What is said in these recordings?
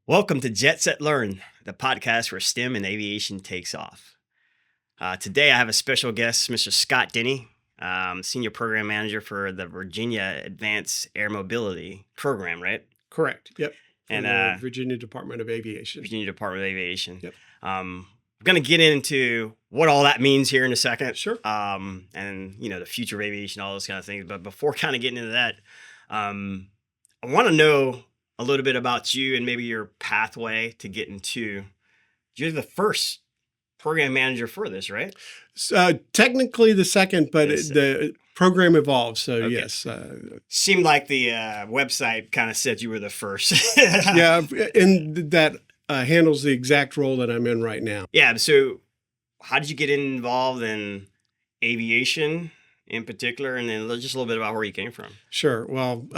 Welcome to Jet Set Learn, the podcast where STEM and aviation takes off. Today I have a special guest, Mr. SCOTT DENNY, Senior Program Manager for the Virginia Advanced Air Mobility Program, right? Correct. Yep. And the Virginia Department of Aviation. Virginia Department of Aviation. Yep. I'm going to get into what all that means here in a second. Sure. And, the future of aviation, all those kind of things. But before kind of getting into that, I want to know a little bit about you and maybe your pathway to get into. You're the first program manager for this, right? Technically the second, but the program evolved. So Okay. yes. Seemed like the website kind of said you were the first. Yeah, and that handles the exact role that I'm in right now. Yeah. So how did you get involved in aviation in particular? And then just a little bit about where you came from. Sure. Well,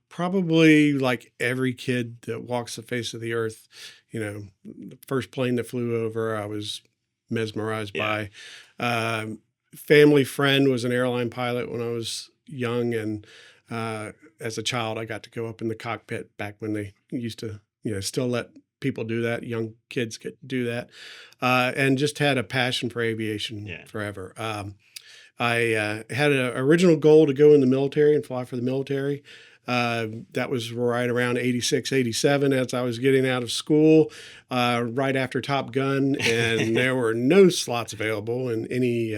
probably like every kid that walks the face of the earth, the first plane that flew over, I was mesmerized by. Family friend was an airline pilot when I was young. And as a child, I got to go up in the cockpit back when they used to, still let people do that. Young kids get to do that. And just had a passion for aviation forever. I had an original goal to go in the military and fly for the military. That was right around 86, 87 as I was getting out of school, right after Top Gun, and there were no slots available in any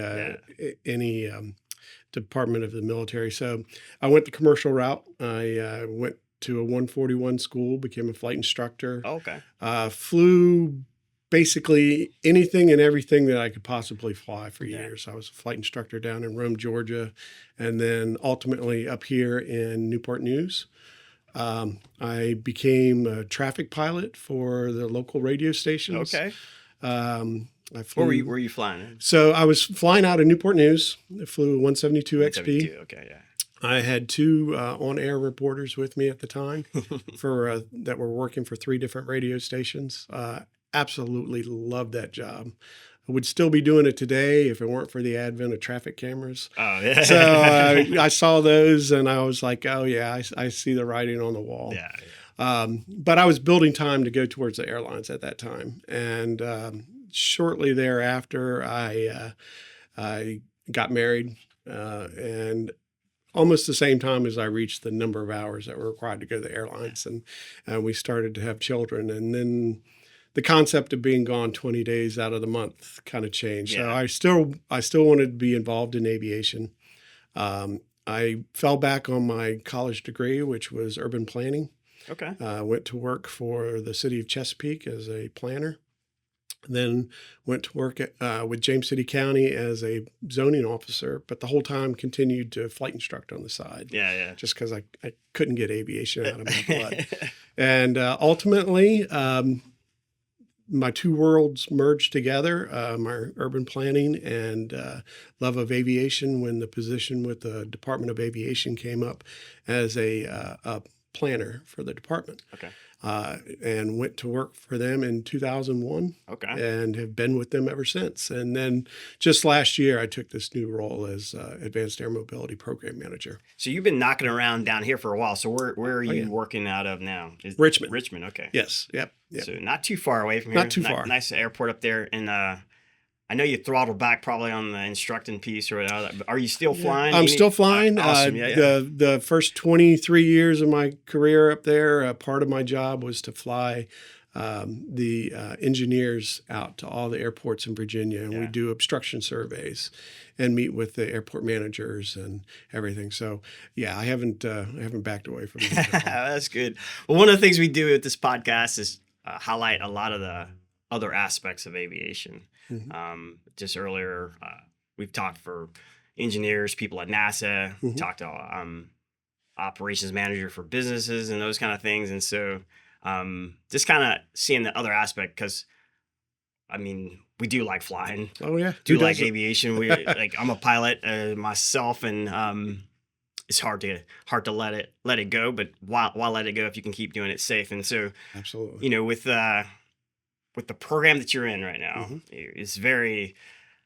department of the military. So I went the commercial route. I went to a 141 school, became a flight instructor. Okay. Flew basically anything and everything that I could possibly fly for years. I was a flight instructor down in Rome, Georgia, and then ultimately up here in Newport News. I became a traffic pilot for the local radio stations. Okay. I flew. Where were you flying? So I was flying out of Newport News. I flew a 172 XP. Okay, yeah. I had two on-air reporters with me at the time that were working for 3 different radio stations. Absolutely loved that job. I would still be doing it today if it weren't for the advent of traffic cameras. Oh, yeah. So I saw those and I was like, oh, yeah, I see the writing on the wall. Yeah. But I was building time to go towards the airlines at that time. And shortly thereafter, I got married and almost the same time as I reached the number of hours that were required to go to the airlines. And we started to have children. And then the concept of being gone 20 days out of the month kind of changed. Yeah. So I still wanted to be involved in aviation. I fell back on my college degree, which was urban planning. Okay. Went to work for the city of Chesapeake as a planner. Then went to work with James City County as a zoning officer, but the whole time continued to flight instruct on the side. Yeah. Just because I couldn't get aviation out of my blood. And ultimately, my two worlds merged together, my urban planning and love of aviation, when the position with the Department of Aviation came up as a planner for the department. Okay. And went to work for them in 2001. Okay. And have been with them ever since. And then just last year, I took this new role as Advanced Air Mobility Program Manager. So you've been knocking around down here for a while. So where are you working out of now? Richmond. Richmond, okay. Yes. Yep. So not too far away from here. Not too far. Nice airport up there. And I know you throttled back probably on the instructing piece or whatever. Are you still flying? I'm still flying. Awesome. The first 23 years of my career up there, part of my job was to fly the engineers out to all the airports in Virginia. And we do obstruction surveys and meet with the airport managers and everything. So, yeah, I haven't backed away from that. That's good. Well, one of the things we do with this podcast is highlight a lot of the other aspects of aviation. Mm-hmm. Just earlier, we've talked for engineers, people at NASA, Mm-hmm. talked to operations manager for businesses and those kind of things. And so just kind of seeing the other aspect, because, I mean, we do like flying. Oh, yeah. Do like aviation. We like, I'm a pilot myself, and it's hard to let it go, but why let it go if you can keep doing it safe? And so, absolutely, with the program that you're in right now, Mm-hmm. it's very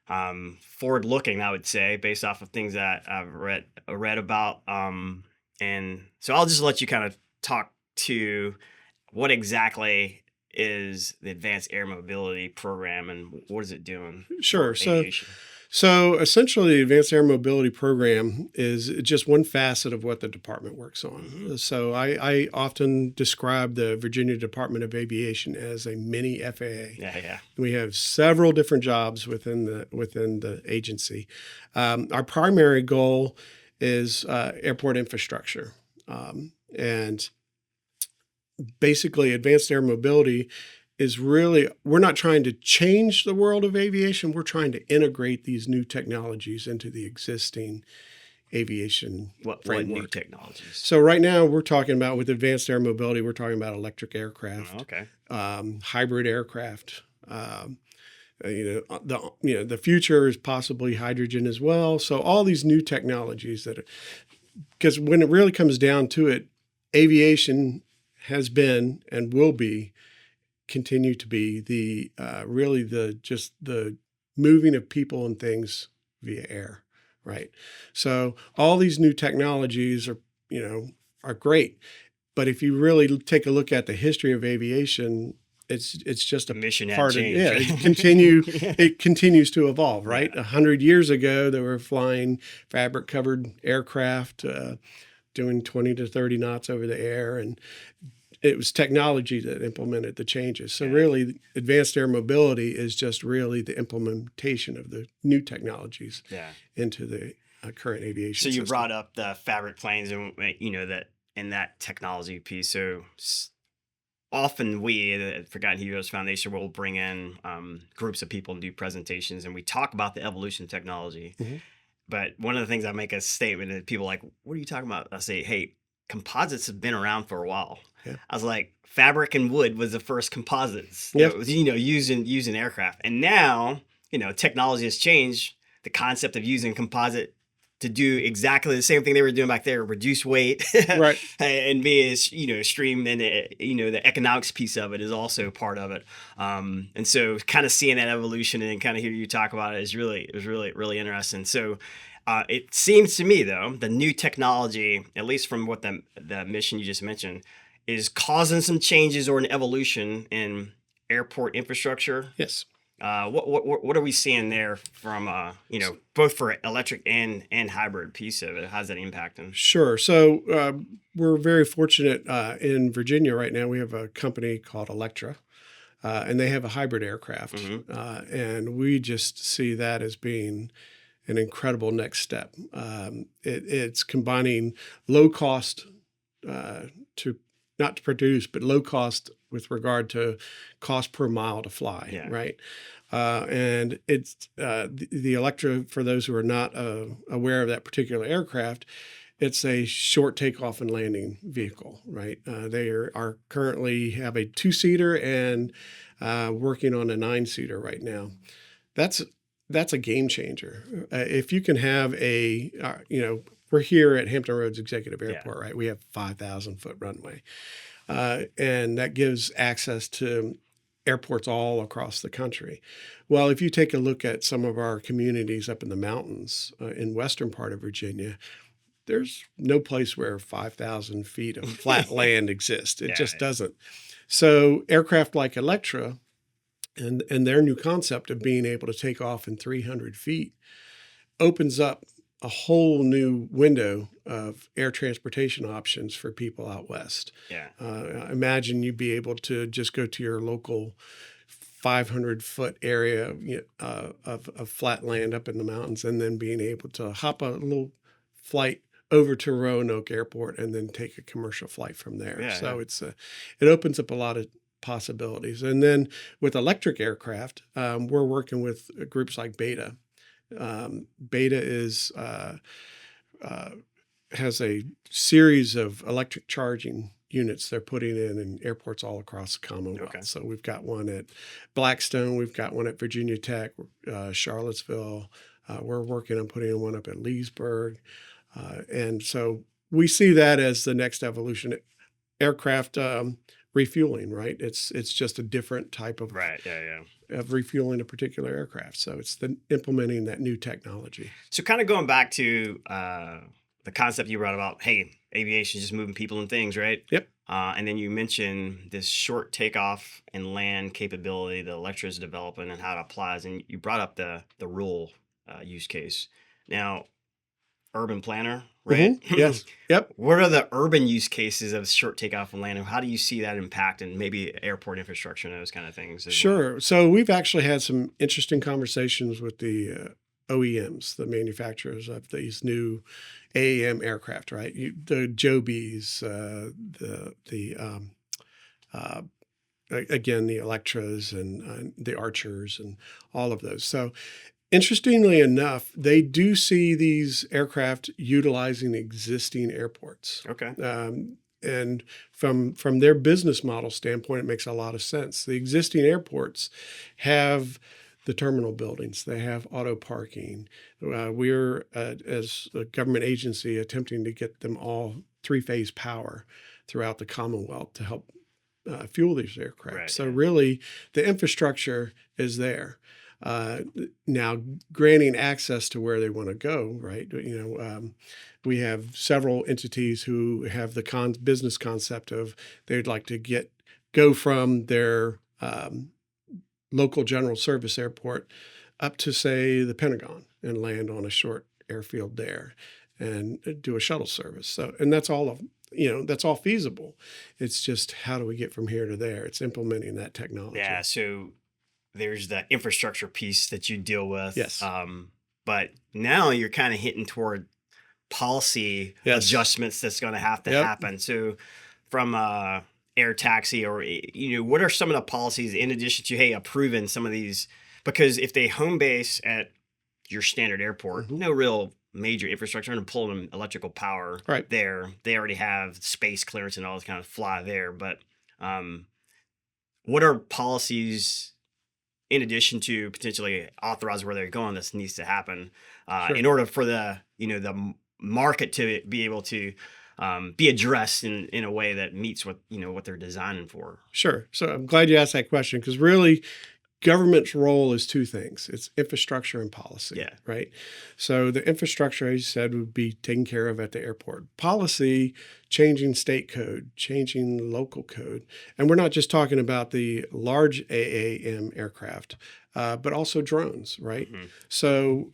forward looking, I would say, based off of things that I've read about. And so I'll just let you kind of talk to what exactly is the Advanced Air Mobility Program, and what is it doing Sure. for aviation? So essentially, the Advanced Air Mobility Program is just one facet of what the department works on. So I often describe the Virginia Department of Aviation as a mini FAA. Yeah. We have several different jobs within the agency. Our primary goal is airport infrastructure, and basically, advanced air mobility is really, we're not trying to change the world of aviation. We're trying to integrate these new technologies into the existing aviation What framework. new technologies? So right now we're talking about, with advanced air mobility, we're talking about electric aircraft, Okay. hybrid aircraft. The future is possibly hydrogen as well. So all these new technologies because when it really comes down to it, aviation has been and will continue to be the moving of people and things via air, right? So all these new technologies are great, but if you really take a look at the history of aviation, it's just a mission part of changed, right? it continues to evolve, right? Yeah. 100 years ago, they were flying fabric covered aircraft, doing 20 to 30 knots over the air, and it was technology that implemented the changes. So really, advanced air mobility is just really the implementation of the new technologies into the current aviation So you system. brought up the fabric planes and, that in that technology piece. So often we, the Forgotten Heroes Foundation, will bring in groups of people and do presentations, and we talk about the evolution of technology. But one of the things I make a statement, and people are like, what are you talking about? I say, hey, composites have been around for a while. I was like, fabric and wood was the first composites, using aircraft. And now, technology has changed. The concept of using composite to do exactly the same thing they were doing back there, reduce weight, right, and be as stream, and the economics piece of it is also part of it. And so, kind of seeing that evolution and kind of hear you talk about it was really interesting. So. It seems to me, though, the new technology, at least from what the mission you just mentioned, is causing some changes or an evolution in airport infrastructure. Yes. What are we seeing there from both for electric and hybrid piece of it? How's that impacting? Sure. So we're very fortunate in Virginia right now. We have a company called Electra, and they have a hybrid aircraft, and we just see that as being an incredible next step. It's combining low cost not to produce, but low cost with regard to cost per mile to fly, right? And it's the Electra, for those who are not aware of that particular aircraft, it's a short takeoff and landing vehicle, right? They are currently have a 2-seater and working on a 9-seater right now. That's a game changer. If you can have we're here at Hampton Roads Executive Airport, right? We have 5,000-foot runway, and that gives access to airports all across the country. Well, if you take a look at some of our communities up in the mountains in western part of Virginia, there's no place where 5,000 feet of flat land exists. It just doesn't. So aircraft like Electra and their new concept of being able to take off in 300 feet opens up a whole new window of air transportation options for people out west. Imagine you'd be able to just go to your local 500-foot area of flat land up in the mountains, and then being able to hop a little flight over to Roanoke Airport and then take a commercial flight from there. It opens up a lot of possibilities. And then with electric aircraft, we're working with groups like Beta. Beta has a series of electric charging units they're putting in airports all across the Commonwealth. So we've got one at Blackstone, we've got one at Virginia Tech, Charlottesville. We're working on putting in one up at Leesburg. And so we see that as the next evolution. Aircraft refueling, right? It's just a different type of of refueling a particular aircraft. So it's implementing that new technology. So kind of going back to the concept you brought about, hey, aviation is just moving people and things, right? Yep. And then you mentioned this short takeoff and land capability that Electra is developing and how it applies. And you brought up the rural use case. Now, urban planner, right? Yes. Yep. What are the urban use cases of short takeoff and landing? How do you see that impact and maybe airport infrastructure and those kind of things as well? Sure. So we've actually had some interesting conversations with the OEMs, the manufacturers of these new AAM aircraft, right? The Jobies, again, the Electras and the Archers and all of those. So interestingly enough, they do see these aircraft utilizing existing airports. Okay. And from their business model standpoint, it makes a lot of sense. The existing airports have the terminal buildings. They have auto parking. We're, as a government agency, attempting to get them all three-phase power throughout the Commonwealth to help fuel these aircraft. Right, So yeah. really, the infrastructure is there. Now, granting access to where they want to go, right? We have several entities who have the business concept of they'd like to go from their local general service airport up to, say, the Pentagon and land on a short airfield there and do a shuttle service. So, and that's all that's all feasible. It's just how do we get from here to there? It's implementing that technology. Yeah. So there's the infrastructure piece that you deal with. Yes. But now you're kind of hitting toward policy adjustments that's going to have to happen. So from air taxi or, what are some of the policies in addition to, hey, approving some of these? Because if they home base at your standard airport, no real major infrastructure and pulling them electrical power there. They already have space clearance and all this kind of fly there. But what are policies in addition to potentially authorize where they're going that needs to happen in order for the market to be able to be addressed in a way that meets what they're designing for? Sure. So I'm glad you asked that question because really government's role is two things. It's infrastructure and policy, right? So the infrastructure, as you said, would be taken care of at the airport. Policy, changing state code, changing local code. And we're not just talking about the large AAM aircraft, but also drones, right? Mm-hmm. So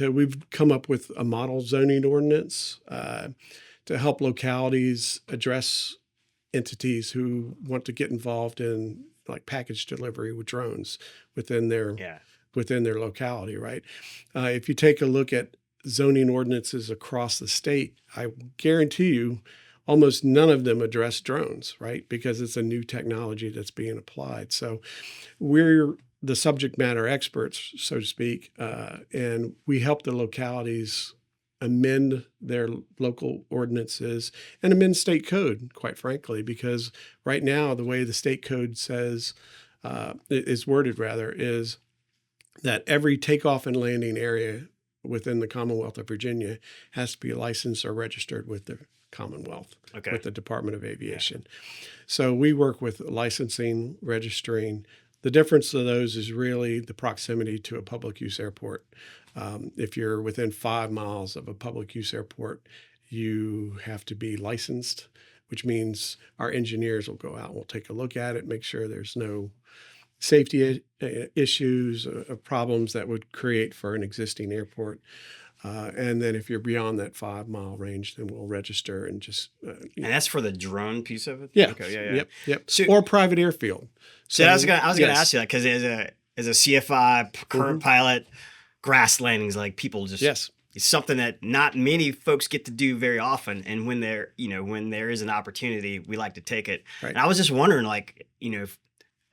we've come up with a model zoning ordinance to help localities address entities who want to get involved in like package delivery with drones within their locality, right? If you take a look at zoning ordinances across the state, I guarantee you almost none of them address drones, right? Because it's a new technology that's being applied. So we're the subject matter experts, so to speak, and we help the localities amend their local ordinances and amend state code, quite frankly, because right now the way the state code says, is worded rather, is that every takeoff and landing area within the Commonwealth of Virginia has to be licensed or registered with the Commonwealth, with the Department of Aviation. So we work with licensing, registering. The difference of those is really the proximity to a public use airport. If you're within 5 miles of a public use airport, you have to be licensed, which means our engineers will go out and we'll take a look at it, make sure there's no safety issues or problems that would create for an existing airport. And then if you're beyond that 5 mile range, then we'll register and just. And that's for the drone piece of it? Yeah. Okay. Yep. So, or private airfield. So I was gonna ask you that because as a CFI current pilot, grass landings, like people just it's something that not many folks get to do very often. And when there is an opportunity, we like to take it. Right. And I was just wondering, if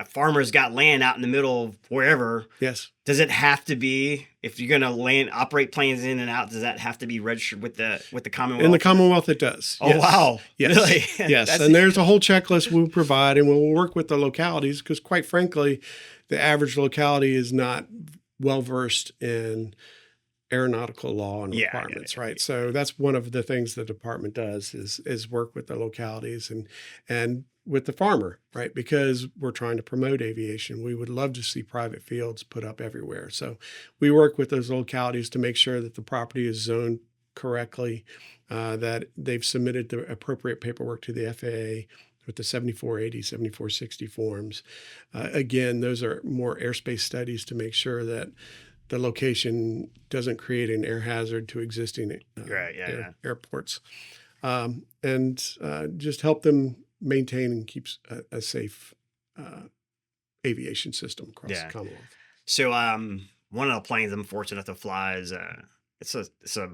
a farmer's got land out in the middle of wherever, does it have to be, if you're gonna operate planes in and out, does that have to be registered with the Commonwealth? In the Commonwealth, it does. Oh, wow. Yes. Really? Yes. And there's a whole checklist we'll provide, and we'll work with the localities because, quite frankly, the average locality is not well-versed in aeronautical law and requirements, right? So that's one of the things the department does is work with the localities and with the farmer, right? Because we're trying to promote aviation. We would love to see private fields put up everywhere. So we work with those localities to make sure that the property is zoned correctly, that they've submitted the appropriate paperwork to the FAA with the 7480, 7460 forms. Again, those are more airspace studies to make sure that the location doesn't create an air hazard to existing airports, and just help them maintain and keep a safe aviation system across the Commonwealth. So one of the planes I'm fortunate to fly is it's a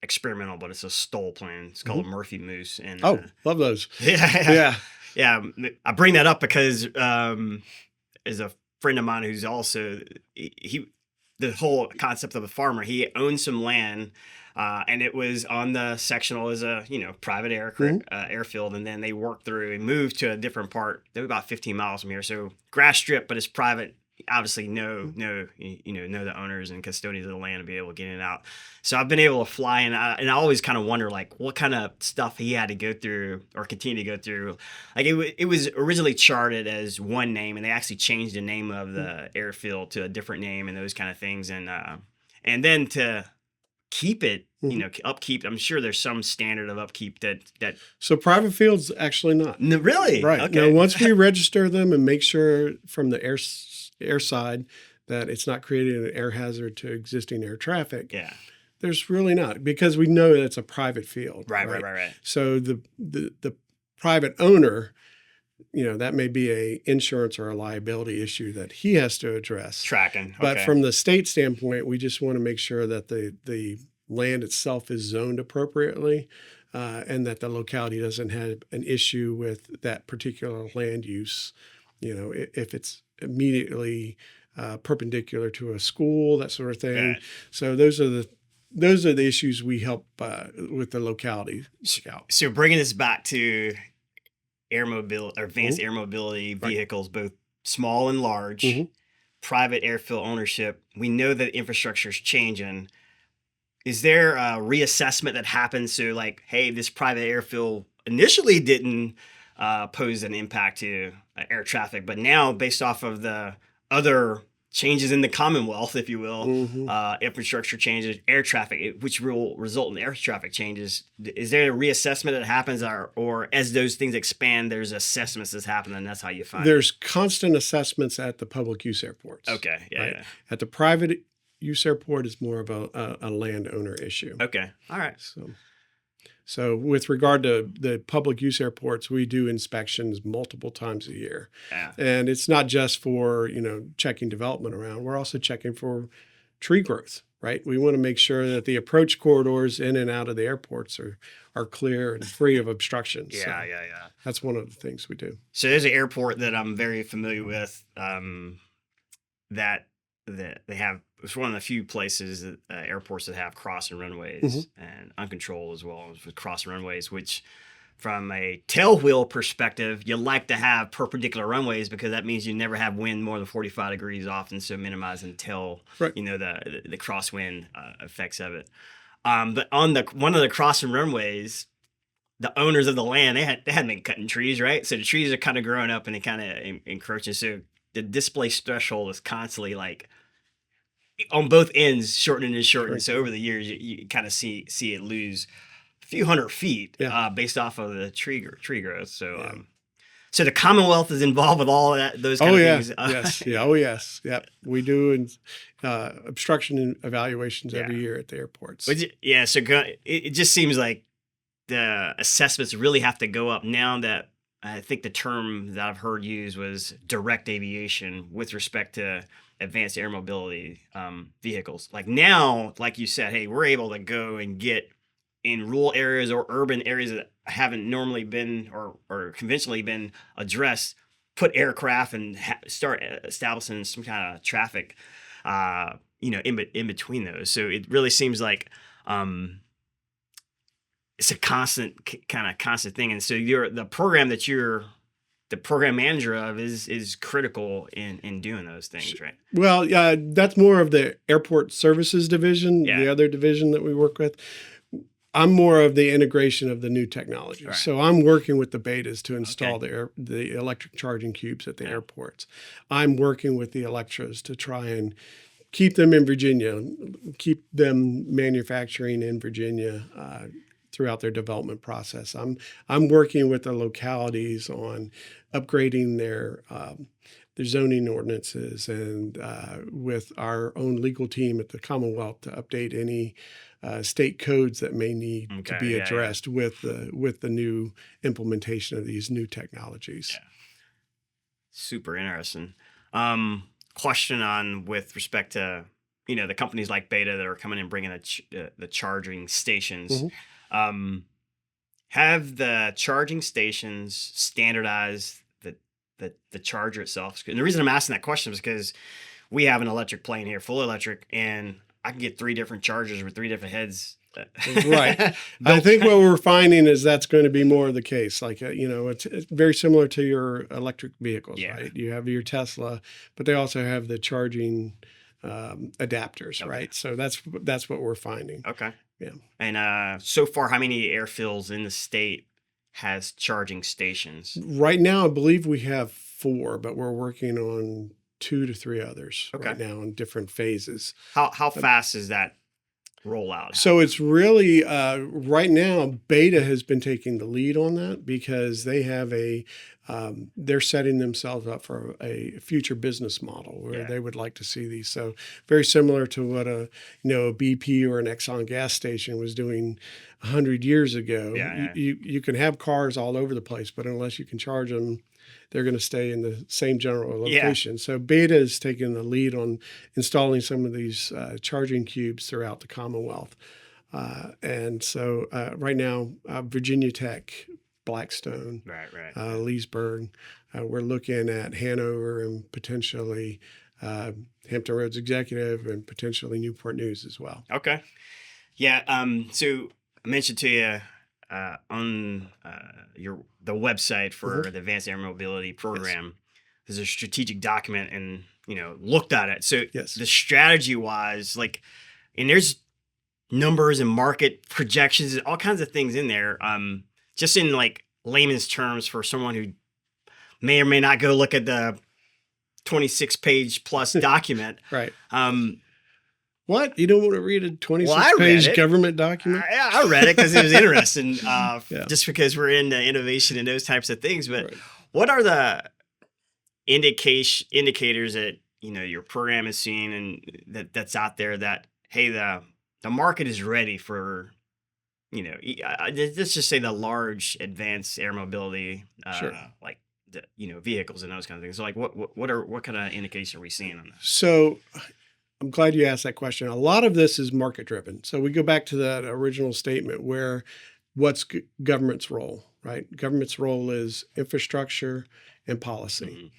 experimental, but it's a STOL plane. It's called a Murphy Moose. And love those. Yeah. I bring that up because as a friend of mine who's also the whole concept of a farmer, he owned some land. And it was on the sectional as a private airfield, and then they worked through and moved to a different part. They were about 15 miles from here, so grass strip, but it's private. Obviously, know the owners and custodians of the land to be able to get in and out. So I've been able to fly, and I always kind of wonder like what kind of stuff he had to go through or continue to go through. Like it was originally charted as one name, and they actually changed the name of the airfield to a different name and those kind of things, and then to keep it, upkeep. I'm sure there's some standard of upkeep that. So private fields, actually not. No, really? Right. Okay. Now, once we register them and make sure from the air side that it's not creating an air hazard to existing air traffic. Yeah. There's really not, because we know that it's a private field. Right. So the private owner, that may be a insurance or a liability issue that he has to address. Tracking. But from the state standpoint, we just want to make sure that the land itself is zoned appropriately, and that the locality doesn't have an issue with that particular land use. If it's immediately perpendicular to a school, that sort of thing. Right. So those are the issues we help with the locality scout. So bringing this back to air mobility or advanced air mobility vehicles, both small and large, private airfield ownership. We know that infrastructure is changing. Is there a reassessment that happens? So like, hey, this private airfield initially didn't pose an impact to air traffic, but now based off of the other changes in the Commonwealth, if you will, infrastructure changes, air traffic, which will result in air traffic changes. Is there a reassessment that happens, or as those things expand, there's assessments that happen, and that's how you find There's constant assessments at the public use airports. Okay, yeah. At the private use airport, is more of a landowner issue. Okay, all right. So with regard to the public use airports, we do inspections multiple times a year. Yeah. And it's not just for, checking development around. We're also checking for tree growth, right? We want to make sure that the approach corridors in and out of the airports are clear and free of obstructions. Yeah. That's one of the things we do. So there's an airport that I'm very familiar with that they have. It's one of the few places that airports that have crossing runways and uncontrolled as well with crossing runways, which from a tailwheel perspective, you like to have perpendicular runways because that means you never have wind more than 45 degrees often, so minimizing tail, the crosswind effects of it. But on one of the crossing runways, the owners of the land, they had been cutting trees, right? So the trees are kind of growing up and they kind of encroaching. So the displaced threshold is constantly like on both ends shortening and shortening. So over the years, you kind of see it lose a few hundred feet based off of the tree growth. So so the Commonwealth is involved with all that, those kind of things. Yes. Yeah. Oh, yes. Yep. We do obstruction evaluations every year at the airports. So it just seems like the assessments really have to go up now that I think the term that I've heard used was direct aviation with respect to advanced air mobility vehicles. Like now, like you said, hey, we're able to go and get in rural areas or urban areas that haven't normally been or conventionally been addressed, put aircraft and start establishing some kind of traffic, in between those. So it really seems like it's a constant thing. And so the program that you're the program manager of is critical in doing those things, right? Well, that's more of the airport services division, the other division that we work with. I'm more of the integration of the new technology. Right. So I'm working with the betas to install the electric charging cubes at the airports. I'm working with the Electras to try and keep them in Virginia, keep them manufacturing in Virginia throughout their development process. I'm working with the localities on upgrading their zoning ordinances, and with our own legal team at the Commonwealth to update any state codes that may need to be addressed with the new implementation of these new technologies. Yeah. Super interesting. Question on with respect to the companies like Beta that are coming and bringing the charging stations. Have the charging stations standardized the charger itself? And the reason I'm asking that question is because we have an electric plane here, full electric, and I can get 3 different chargers with 3 different heads. Right. I think what we're finding is that's going to be more of the case. Like, it's very similar to your electric vehicles, right? You have your Tesla, but they also have the charging adapters, right? So that's what we're finding. Okay. Yeah. And so far, how many airfields in the state has charging stations? Right now, I believe we have 4, but we're working on 2 to 3 others right now in different phases. How fast is that rollout? So it's really right now, Beta has been taking the lead on that because they have they're setting themselves up for a future business model where they would like to see these. So very similar to what a BP or an Exxon gas station was doing 100 years ago. You can have cars all over the place, but unless you can charge them, they're going to stay in the same general location. So Beta is taking the lead on installing some of these charging cubes throughout the Commonwealth. And so right now, Virginia Tech, Blackstone, Leesburg, we're looking at Hanover and potentially Hampton Roads Executive and potentially Newport News as well. Okay. Yeah. So I mentioned to you on the website for the Advanced Air Mobility Program, there's a strategic document, and looked at it. So the strategy wise, and there's numbers and market projections and all kinds of things in there. Just in layman's terms for someone who may or may not go look at the 26-page plus document. Right. What? You don't want to read a 26-page government document? I read it because it was interesting, just because we're into innovation and those types of things. But what are the indicators that your program is seeing and that's out there that, hey, the market is ready for, let's just say the large advanced air mobility, vehicles and those kind of things. So what kind of indications are we seeing on that? So I'm glad you asked that question. A lot of this is market driven. So we go back to that original statement where what's government's role, right? Government's role is infrastructure and policy.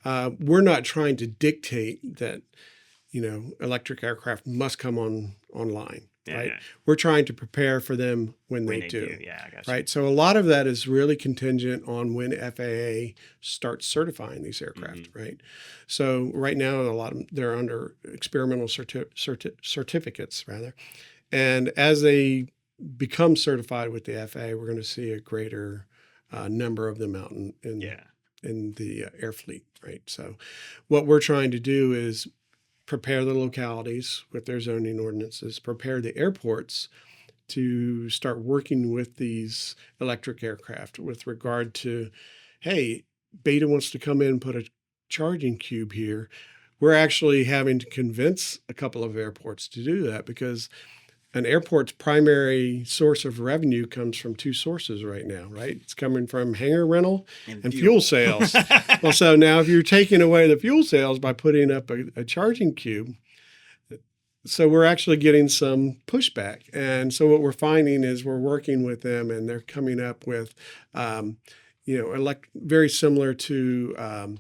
We're not trying to dictate that, electric aircraft must come online, right? We're trying to prepare for them when they do. Yeah, I got you. Right. So a lot of that is really contingent on when FAA starts certifying these aircraft, right? So right now, they're under experimental certificates, rather. And as they become certified with the FAA, we're going to see a greater number of them out in the air fleet, right? So what we're trying to do is prepare the localities with their zoning ordinances, prepare the airports to start working with these electric aircraft with regard to, hey, Beta wants to come in and put a charging cube here. We're actually having to convince a couple of airports to do that because an airport's primary source of revenue comes from 2 sources right now, right? It's coming from hangar rental and fuel sales. Well, so now if you're taking away the fuel sales by putting up a charging cube, so we're actually getting some pushback. And so what we're finding is we're working with them and they're coming up with, very similar to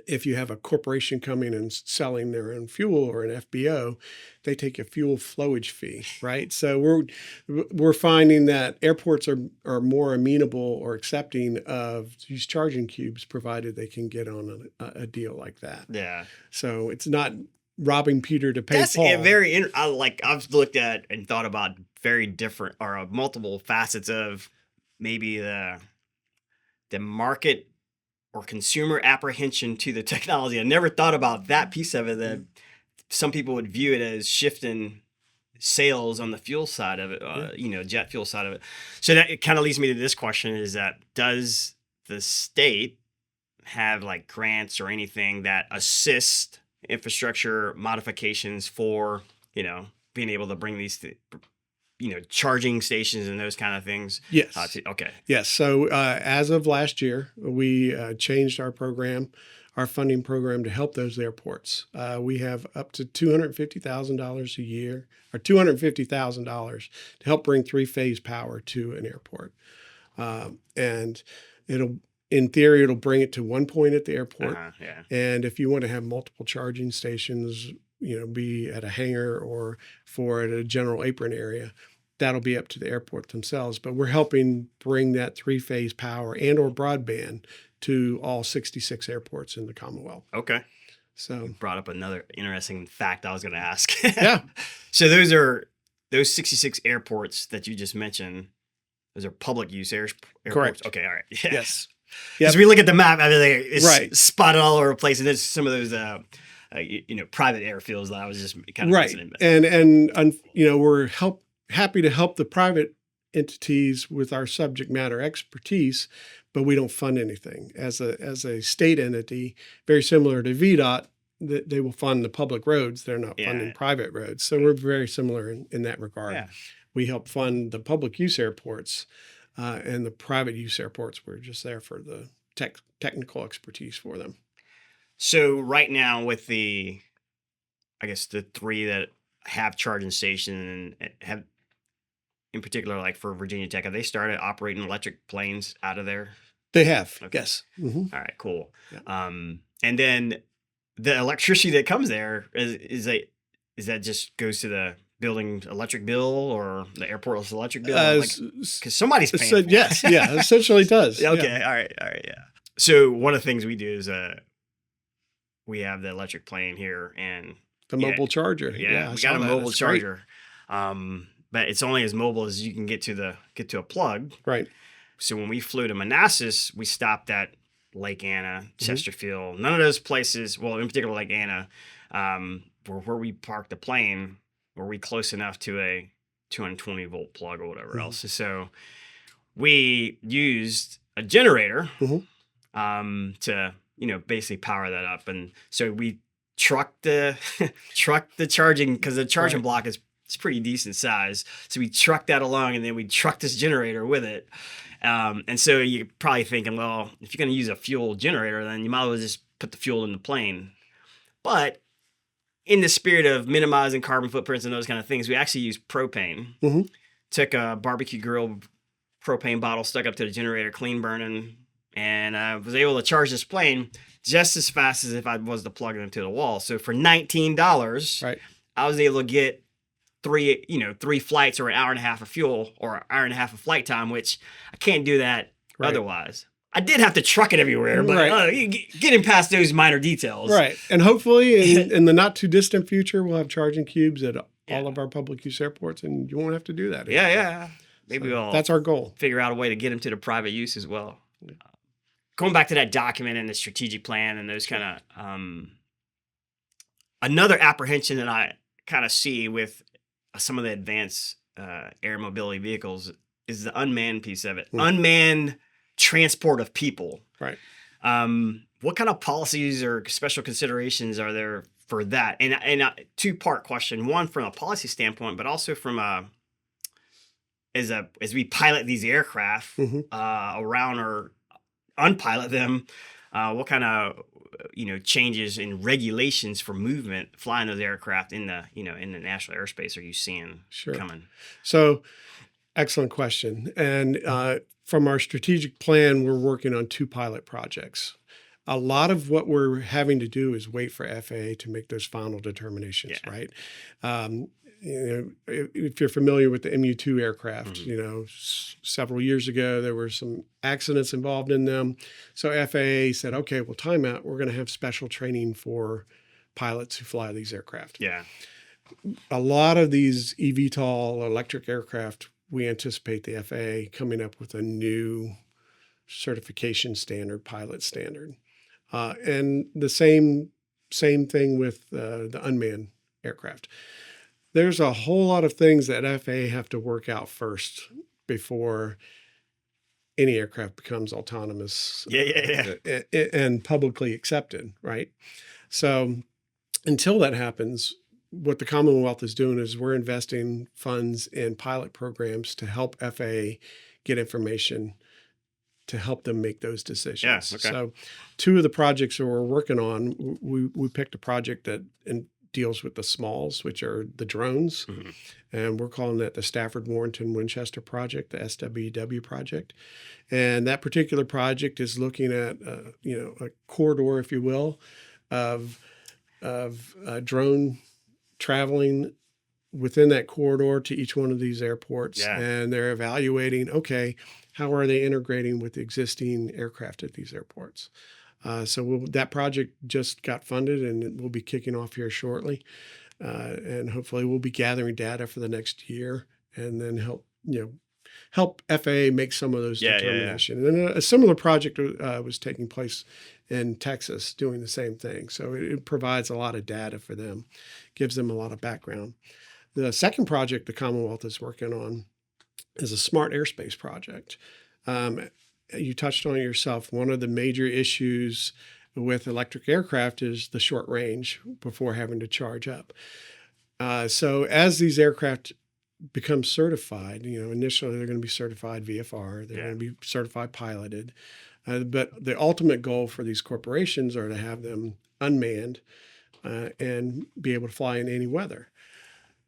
if you have a corporation coming and selling their own fuel or an FBO, they take a fuel flowage fee, right? So we're finding that airports are more amenable or accepting of these charging cubes, provided they can get on a deal like that. Yeah. So it's not robbing Peter to pay That's Paul. I've looked at and thought about very different or multiple facets of maybe the market or consumer apprehension to the technology. I never thought about that piece of it. That some people would view it as shifting sales on the fuel side of it, jet fuel side of it. So that it kind of leads me to this question: is that does the state have like grants or anything that assist infrastructure modifications for being able to bring these charging stations and those kind of things? Yes. Okay. Yes. So as of last year, we changed our funding program to help those airports. We have up to $250,000 a year, or $250,000 to help bring three-phase power to an airport. And in theory, it'll bring it to one point at the airport. Yeah. And if you want to have multiple charging stations, be at a hangar or at a general apron area, that'll be up to the airport themselves. But we're helping bring that three-phase power and or broadband to all 66 airports in the Commonwealth. Okay. So you brought up another interesting fact I was going to ask. Yeah. So those 66 airports that you just mentioned, those are public use airports? Correct. Okay. All right. Yeah. Yes. As we look at the map, I mean, it's right. spotted all over the place. And there's some of those, private airfields that I was just kind of right. And we're happy to help the private entities with our subject matter expertise, but we don't fund anything. As a state entity, very similar to VDOT, they will fund the public roads. They're not funding private roads. So we're very similar in that regard. Yeah. We help fund the public use airports, and the private use airports, we're just there for the technical expertise for them. So right now with the 3 that have charging stations and have, in particular, like for Virginia Tech, have they started operating electric planes out of there? They have. Okay. Yes. Mm-hmm. All right, cool. Yeah. And then the electricity that comes there is that just goes to the building electric bill or the airport's electric bill? Because somebody's paying for it. Yes. Yeah. Essentially does. Okay. Yeah. All right. Yeah. So one of the things we do is we have the electric plane here and the mobile charger. Yeah, we got a mobile charger. But it's only as mobile as you can get to a plug. Right. So when we flew to Manassas, we stopped at Lake Anna, Chesterfield. None of those places, well, in particular Lake Anna, where we parked the plane, were we close enough to a 220 volt plug or whatever else. So we used a generator to basically power that up, and so we trucked the charging, because the charging block is pretty decent size. So we trucked that along, and then we trucked this generator with it. And so you're probably thinking, well, if you're going to use a fuel generator, then you might as well just put the fuel in the plane. But in the spirit of minimizing carbon footprints and those kind of things, we actually used propane. Took a barbecue grill propane bottle, stuck up to the generator, clean burning, and I was able to charge this plane just as fast as if I was to plug it into the wall. So for $19, right, I was able to get three flights or an hour and a half of fuel or an hour and a half of flight time, which I can't do that otherwise. I did have to truck it everywhere, but getting past those minor details. Right. And hopefully in the not too distant future, we'll have charging cubes at all of our public use airports, and you won't have to do that anymore. Yeah. Maybe that's our goal. Figure out a way to get them to the private use as well. Going back to that document and the strategic plan and those kind of, another apprehension that I kind of see with some of the advanced air mobility vehicles is the unmanned piece of it. Unmanned transport of people. Right. What kind of policies or special considerations are there for that? And a two-part question. One, from a policy standpoint, but also from as we pilot these aircraft around or unpilot them, what kind of changes in regulations for movement flying those aircraft in the in the national airspace are you seeing coming? So, excellent question. And from our strategic plan, we're working on 2 pilot projects. A lot of what we're having to do is wait for FAA to make those final determinations, right? If you're familiar with the MU-2 aircraft, several years ago, there were some accidents involved in them. So FAA said, okay, well, time out. We're going to have special training for pilots who fly these aircraft. Yeah. A lot of these eVTOL electric aircraft, we anticipate the FAA coming up with a new certification standard, pilot standard. And the same thing with the unmanned aircraft. There's a whole lot of things that FAA have to work out first before any aircraft becomes autonomous and publicly accepted, right? So until that happens, what the Commonwealth is doing is we're investing funds in pilot programs to help FAA get information to help them make those decisions. Yeah, okay. So 2 of the projects that we're working on, we picked a project that deals with the smalls, which are the drones. Mm-hmm. And we're calling that the Stafford Warrenton Winchester project, the SWW project. And that particular project is looking at, a corridor, if you will, of drone traveling within that corridor to each one of these airports. Yeah. And they're evaluating, okay, how are they integrating with the existing aircraft at these airports? So that project just got funded, and it will be kicking off here shortly. And hopefully we'll be gathering data for the next year, and then help FAA make some of those determinations. And then a similar project was taking place in Texas doing the same thing. So it provides a lot of data for them, gives them a lot of background. The second project the Commonwealth is working on is a smart airspace project. You touched on it yourself. One of the major issues with electric aircraft is the short range before having to charge up. So as these aircraft become certified, initially they're going to be certified VFR, they're going to be certified piloted. But the ultimate goal for these corporations are to have them unmanned and be able to fly in any weather.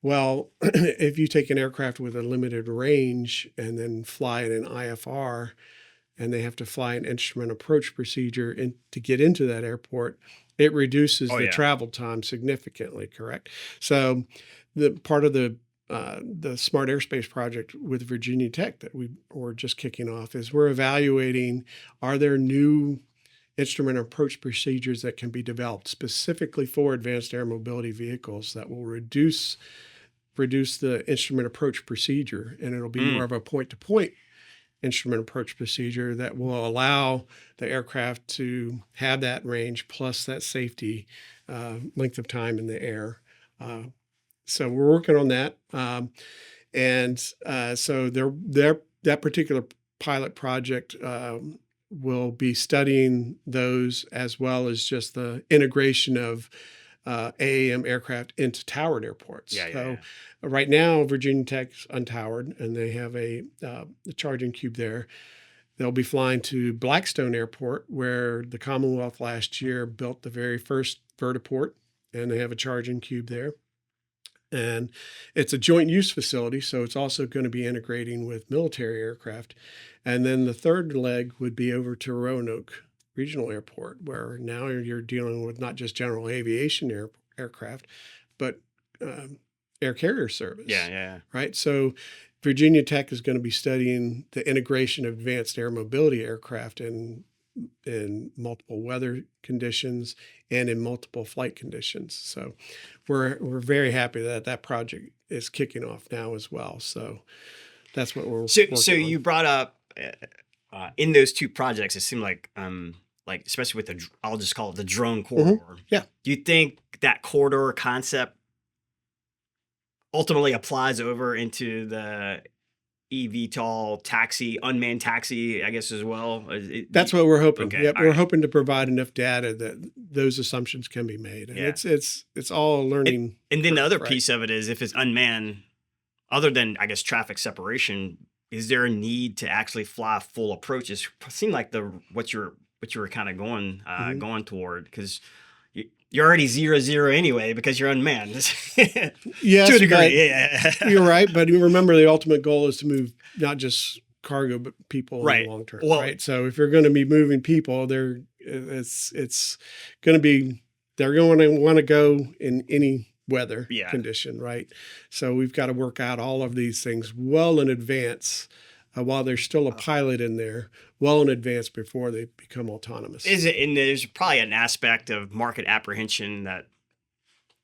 Well, if you take an aircraft with a limited range and then fly it in IFR, and they have to fly an instrument approach procedure to get into that airport, it reduces the travel time significantly, correct? So the part of the Smart Airspace project with Virginia Tech that we're just kicking off is we're evaluating, are there new instrument approach procedures that can be developed specifically for advanced air mobility vehicles that will reduce the instrument approach procedure, and it'll be more of a point-to-point instrument approach procedure that will allow the aircraft to have that range plus that safety length of time in the air. So we're working on that. So that particular pilot project will be studying those, as well as just the integration of AAM aircraft into towered airports. Right now, Virginia Tech's untowered, and they have a charging cube there. They'll be flying to Blackstone Airport, where the Commonwealth last year built the very first vertiport, and they have a charging cube there. And it's a joint use facility, so it's also going to be integrating with military aircraft. And then the third leg would be over to Roanoke Regional Airport, where now you're dealing with not just general aviation aircraft, but air carrier service. Right. So Virginia Tech is going to be studying the integration of advanced air mobility aircraft in multiple weather conditions and in multiple flight conditions. So we're very happy that project is kicking off now as well. So that's what we're working on. You brought up in those 2 projects, it seemed like especially with I'll just call it the drone corridor. Mm-hmm. Yeah. Do you think that corridor concept ultimately applies over into the eVTOL taxi, unmanned taxi, I guess, as well? That's what we're hoping. Okay, Yep, we're hoping to provide enough data that those assumptions can be made. And it's all learning. And then the other piece of it is, if it's unmanned, other than, I guess, traffic separation, is there a need to actually fly full approaches? It seemed like what you were kind of going toward, because you're already 0-0 anyway because you're unmanned. Yes, to a degree. You're right. But you remember, the ultimate goal is to move not just cargo but people in the long term. Well, right. So if you're going to be moving people, they're going to want to go in any weather condition, right? So we've got to work out all of these things well in advance, while there's still a pilot in there, well in advance before they become autonomous. And there's probably an aspect of market apprehension that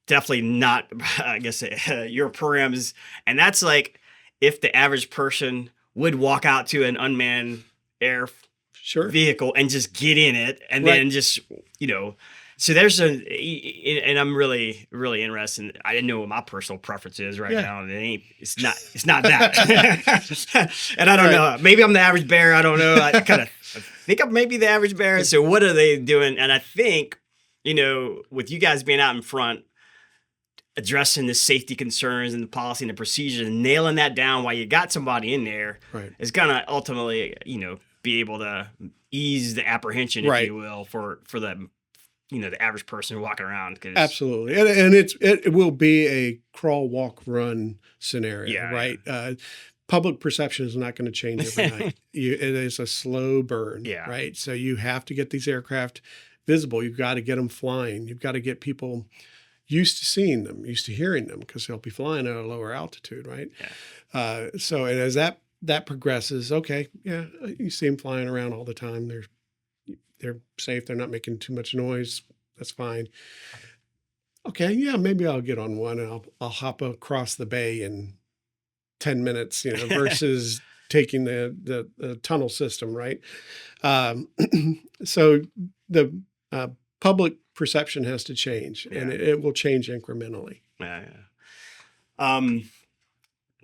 definitely not, I guess, your programs. And that's like, if the average person would walk out to an unmanned air vehicle and just get in it, and then just, So there's and I'm really, really interested. I didn't know what my personal preference is right now. And it's not that. And I don't know. Maybe I'm the average bear. I don't know. I think I'm maybe the average bear. So what are they doing? And I think, with you guys being out in front, addressing the safety concerns and the policy and the procedures and nailing that down while you got somebody in there is going to ultimately, be able to ease the apprehension, if you will, for the, the average person walking around. Absolutely. And it will be a crawl, walk, run scenario, right? Public perception is not going to change overnight. It is a slow burn, right? So you have to get these aircraft visible. You've got to get them flying. You've got to get people used to seeing them, used to hearing them, because they'll be flying at a lower altitude, right? So and as that progresses, you see them flying around all the time. They're safe. They're not making too much noise. That's fine. Okay, maybe I'll get on one and I'll hop across the bay in 10 minutes, versus taking the tunnel system, right? So the public perception has to change, and it will change incrementally.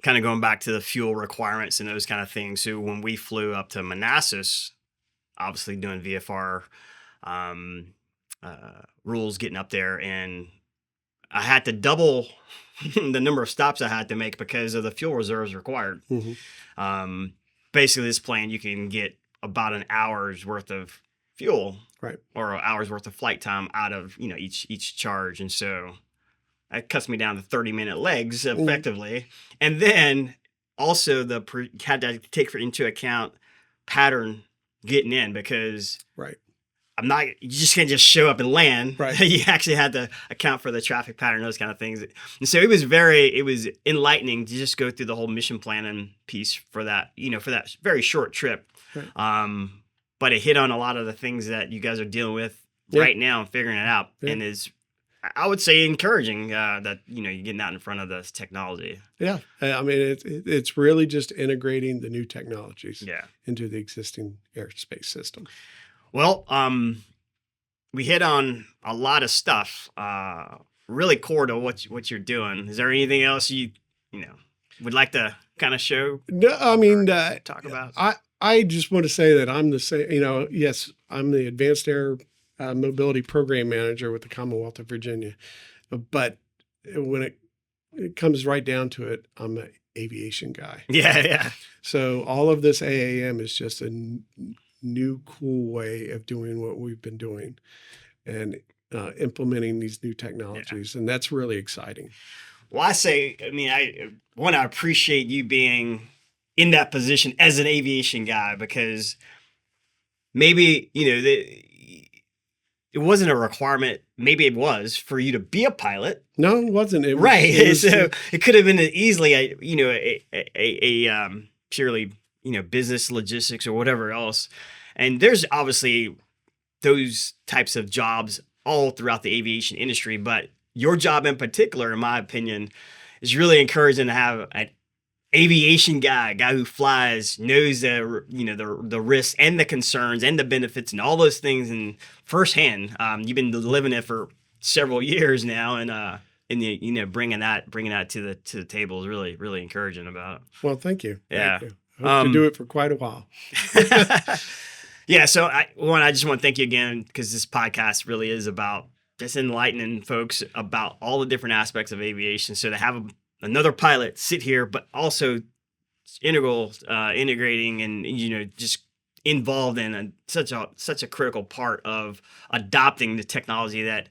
Kind of going back to the fuel requirements and those kind of things. So when we flew up to Manassas, obviously doing VFR rules, getting up there, and I had to double the number of stops I had to make because of the fuel reserves required. Basically, this plane, you can get about an hour's worth of fuel, or an hour's worth of flight time out of each charge, and so that cuts me down to 30-minute legs effectively. And then also had to take into account pattern getting in, because you just can't just show up and land. You actually had to account for the traffic pattern, those kind of things. And so it was enlightening to just go through the whole mission planning piece for that, for that very short trip. But it hit on a lot of the things that you guys are dealing with right now and figuring it out. And is, I would say, encouraging that, you're getting out in front of this technology. I mean, it's really just integrating the new technologies into the existing airspace system. Well, we hit on a lot of stuff, really core to what you're doing. Is there anything else you would like to kind of show? No, I mean, talk about. I just want to say that I'm the same. Yes, I'm the Advanced Air Mobility Program Manager with the Commonwealth of Virginia, but when it comes right down to it, I'm an aviation guy. So all of this AAM is just a new, cool way of doing what we've been doing, and implementing these new technologies, and that's really exciting. Well, I want to appreciate you being in that position as an aviation guy, because maybe, it wasn't a requirement. Maybe it was for you to be a pilot. No, it wasn't. So it could have been easily a purely, business logistics or whatever else. And there's obviously those types of jobs all throughout the aviation industry, but your job in particular, in my opinion, is really encouraging to have an aviation guy, a guy who flies, knows the risks and the concerns and the benefits and all those things in firsthand. You've been living it for several years now, and bringing that to the table is really, really encouraging about it. Well, thank you. Thank you. Hope to do it for quite a while. So I just want to thank you again, because this podcast really is about just enlightening folks about all the different aspects of aviation. So to have another pilot sit here, but also integrating and, just involved in such a critical part of adopting the technology that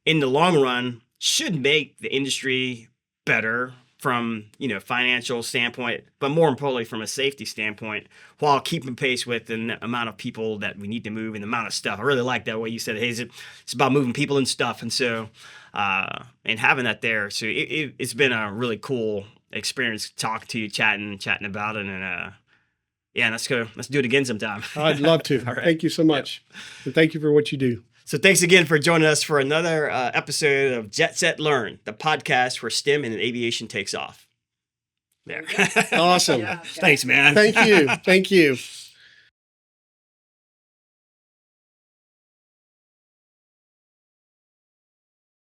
in the long run should make the industry better from, financial standpoint, but more importantly from a safety standpoint, while keeping pace with the amount of people that we need to move and the amount of stuff. I really like that way you said, hey, it's about moving people and stuff. And so, and having that there. So it's been a really cool experience talking to you, chatting about it. And, let's do it again sometime. I'd love to. Right. Thank you so much. And thank you for what you do. So thanks again for joining us for another episode of Jet Set Learn, the podcast where STEM and aviation takes off. There. Awesome. Thanks, man. Thank you. Thank you.